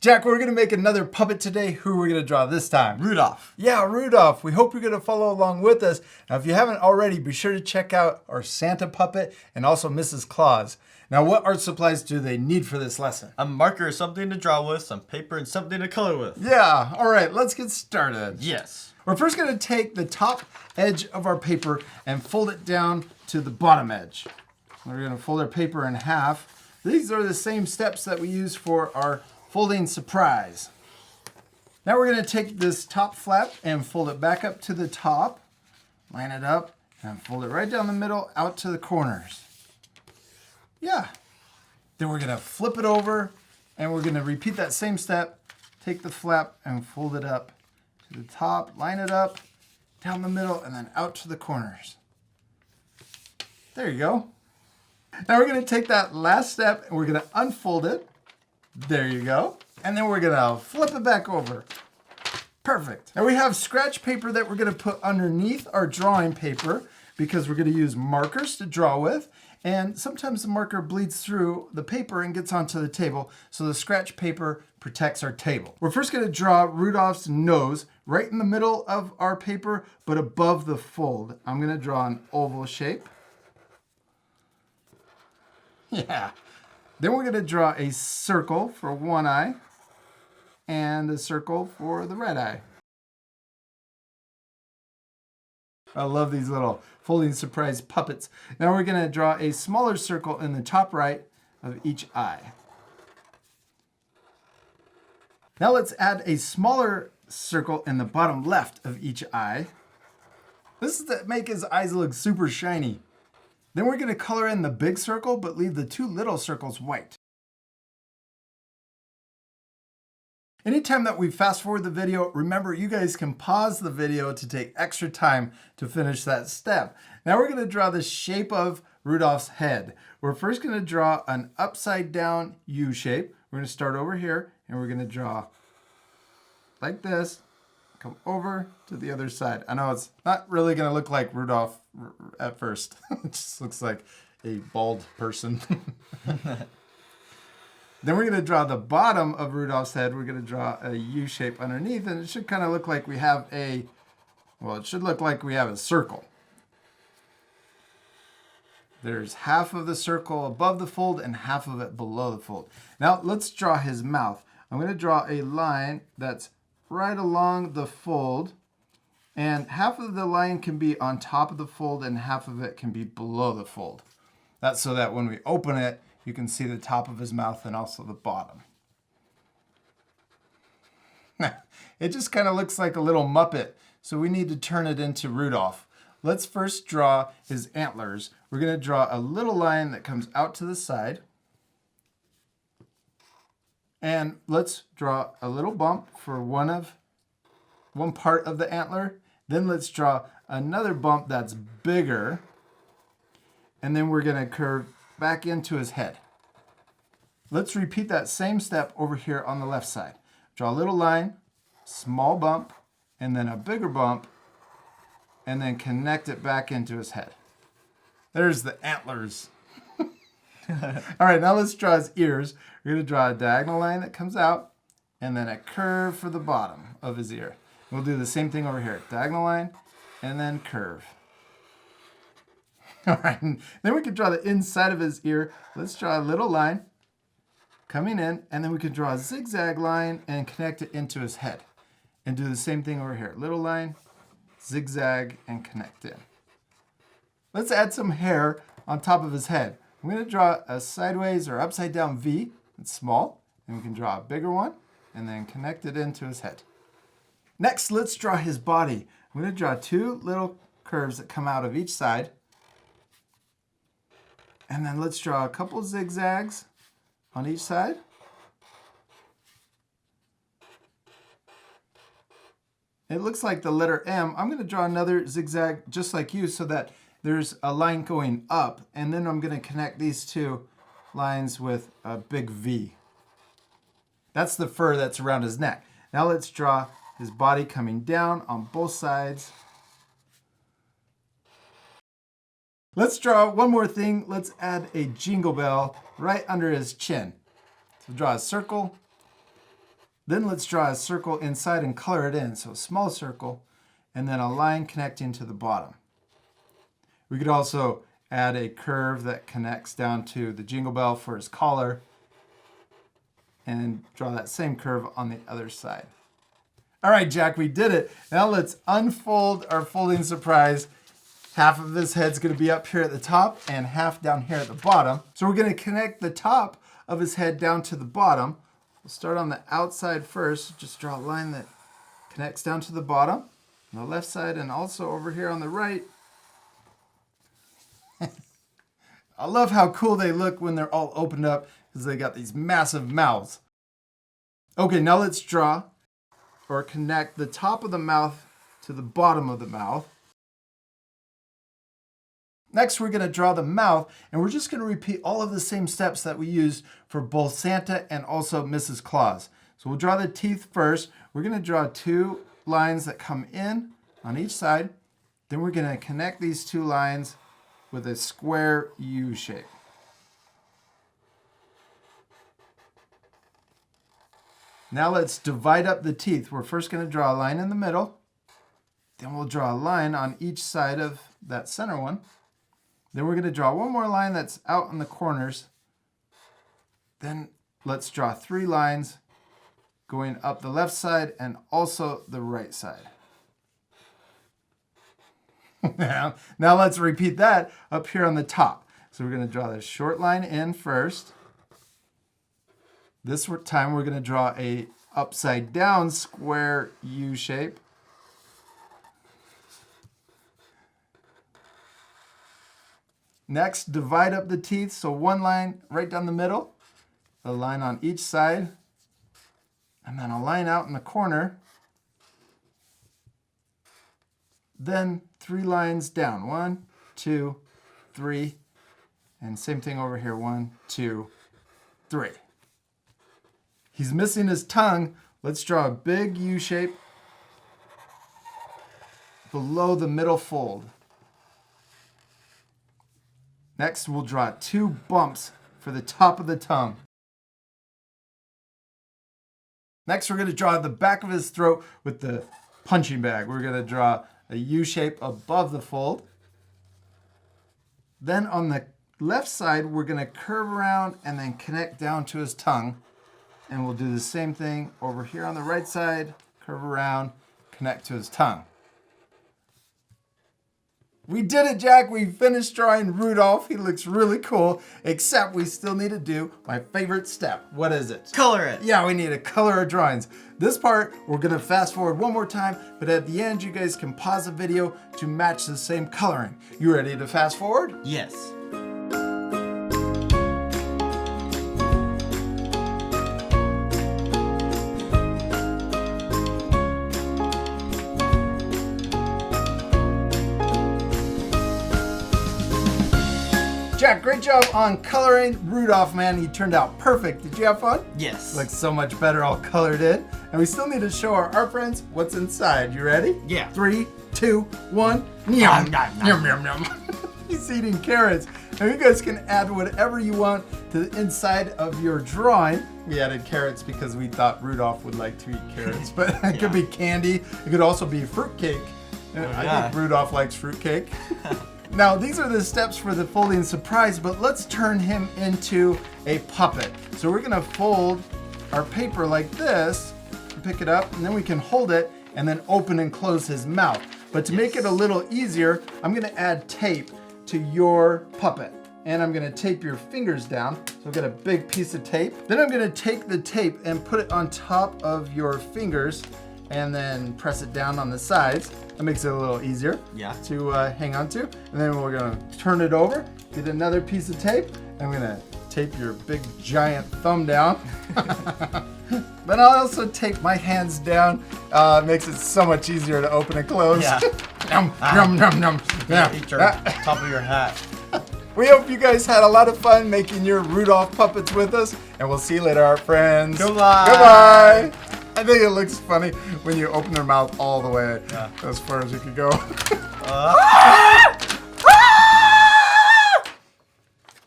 Jack, we're going to make another puppet today. Who are we going to draw this time? Rudolph. Yeah, Rudolph. We hope you're going to follow along with us. Now, if you haven't already, be sure to check out our Santa puppet and also Mrs. Claus. Now, what art supplies do they need for this lesson? A marker, something to draw with, some paper, and something to color with. Yeah, all right, let's get started. Yes. We're first going to take the top edge of our paper and fold it down to the bottom edge. We're going to fold our paper in half. These are the same steps that we use for our folding surprise. Now we're going to take this top flap and fold it back up to the top, line it up, and fold it right down the middle out to the corners. Yeah. Then we're going to flip it over, and we're going to repeat that same step. Take the flap and fold it up to the top, line it up, down the middle, and then out to the corners. There you go. Now we're going to take that last step, and we're going to unfold it. There you go. And then we're going to flip it back over. Perfect. Now we have scratch paper that we're going to put underneath our drawing paper because we're going to use markers to draw with. And sometimes the marker bleeds through the paper and gets onto the table, so the scratch paper protects our table. We're first going to draw Rudolph's nose right in the middle of our paper, but above the fold. I'm going to draw an oval shape. Yeah. Then we're going to draw a circle for one eye and a circle for the red eye. I love these little folding surprise puppets. Now we're going to draw a smaller circle in the top right of each eye. Now let's add a smaller circle in the bottom left of each eye. This is to make his eyes look super shiny. Then we're going to color in the big circle, but leave the two little circles white. Anytime that we fast forward the video, remember you guys can pause the video to take extra time to finish that step. Now we're going to draw the shape of Rudolph's head. We're first going to draw an upside down U shape. We're going to start over here and we're going to draw like this. Come over to the other side. I know it's not really going to look like Rudolph at first. It just looks like a bald person. Then we're going to draw the bottom of Rudolph's head. We're going to draw a U shape underneath, and it should kind of look like we have a, well, it should look like we have a circle. There's half of the circle above the fold and half of it below the fold. Now let's draw his mouth. I'm going to draw a line that's right along the fold, and half of the line can be on top of the fold and half of it can be below the fold. That's so that when we open it, you can see the top of his mouth and also the bottom. It just kind of looks like a little Muppet, so we need to turn it into Rudolph. Let's first draw his antlers. We're going to draw a little line that comes out to the side. And let's draw a little bump for one part of the antler. Then let's draw another bump that's bigger. And then we're going to curve back into his head. Let's repeat that same step over here on the left side. Draw a little line, small bump, and then a bigger bump, and then connect it back into his head. There's the antlers. All right, now let's draw his ears. We're going to draw a diagonal line that comes out, and then a curve for the bottom of his ear. We'll do the same thing over here. Diagonal line, and then curve. All right, and then we can draw the inside of his ear. Let's draw a little line coming in, and then we can draw a zigzag line and connect it into his head. And do the same thing over here. Little line, zigzag, and connect in. Let's add some hair on top of his head. I'm going to draw a sideways or upside down V. It's small. And we can draw a bigger one, and then connect it into his head. Next, let's draw his body. I'm going to draw two little curves that come out of each side. And then let's draw a couple zigzags on each side. It looks like the letter M. I'm going to draw another zigzag just like you so that there's a line going up. And then I'm going to connect these two lines with a big V. That's the fur that's around his neck. Now let's draw his body coming down on both sides. Let's draw one more thing. Let's add a jingle bell right under his chin. So draw a circle Then let's draw a circle inside and color it in. So a small circle and then a line connecting to the bottom. We could also add a curve that connects down to the jingle bell for his collar and draw that same curve on the other side. All right, Jack, we did it. Now let's unfold our folding surprise. Half of this head's gonna be up here at the top and half down here at the bottom. So we're gonna connect the top of his head down to the bottom. We'll start on the outside first. Just draw a line that connects down to the bottom on the left side and also over here on the right. I love how cool they look when they're all opened up because they got these massive mouths. Okay, now let's draw or connect the top of the mouth to the bottom of the mouth. Next, we're gonna draw the mouth, and we're just gonna repeat all of the same steps that we used for both Santa and also Mrs. Claus. So we'll draw the teeth first. We're gonna draw 2 lines that come in on each side. Then we're gonna connect these 2 lines with a square U shape. Now let's divide up the teeth. We're first gonna draw a line in the middle. Then we'll draw a line on each side of that center one. Then we're gonna draw one more line that's out in the corners. Then let's draw 3 lines going up the left side and also the right side. Now let's repeat that up here on the top. So we're gonna draw this short line in first. This time we're gonna draw a upside down square U shape. Next, divide up the teeth. So 1 line right down the middle, a line on each side, and then a line out in the corner. Then 3 lines down. 1, 2, 3. And same thing over here. 1, 2, 3. He's missing his tongue. Let's draw a big U shape below the middle fold. Next, we'll draw 2 bumps for the top of the tongue. Next, we're going to draw the back of his throat with the punching bag. We're going to draw a U shape above the fold. Then on the left side, we're going to curve around and then connect down to his tongue. And we'll do the same thing over here on the right side, curve around, connect to his tongue. We did it, Jack. We finished drawing Rudolph. He looks really cool, except we still need to do my favorite step. What is it? Color it. Yeah, we need to color our drawings. This part, we're gonna fast forward one more time, but at the end, you guys can pause the video to match the same coloring. You ready to fast forward? Yes. Jack, great job on coloring Rudolph, man. He turned out perfect. Did you have fun? Yes. Looks so much better all colored in. And we still need to show our art friends what's inside. You ready? Yeah. 3, 2, 1. Yum, yum, yum, yum. He's eating carrots. And you guys can add whatever you want to the inside of your drawing. We added carrots because we thought Rudolph would like to eat carrots, but it could be candy. It could also be fruitcake. I think Rudolph likes fruitcake. Now, these are the steps for the folding surprise, but let's turn him into a puppet. So we're gonna fold our paper like this, pick it up, and then we can hold it and then open and close his mouth. But to make it a little easier, I'm gonna add tape to your puppet. And I'm gonna tape your fingers down. So I've got a big piece of tape. Then I'm gonna take the tape and put it on top of your fingers and then press it down on the sides. That makes it a little easier to hang on to. And then we're gonna turn it over, get another piece of tape, and I'm gonna tape your big giant thumb down. But I'll also tape my hands down. Makes it so much easier to open and close. Yeah. Yum, yum, yum, yum. Yeah. Eat your top of your hat. We hope you guys had a lot of fun making your Rudolph puppets with us, and we'll see you later, our friends. Goodbye. Goodbye. I think it looks funny when you open their mouth all the way as far as you can go.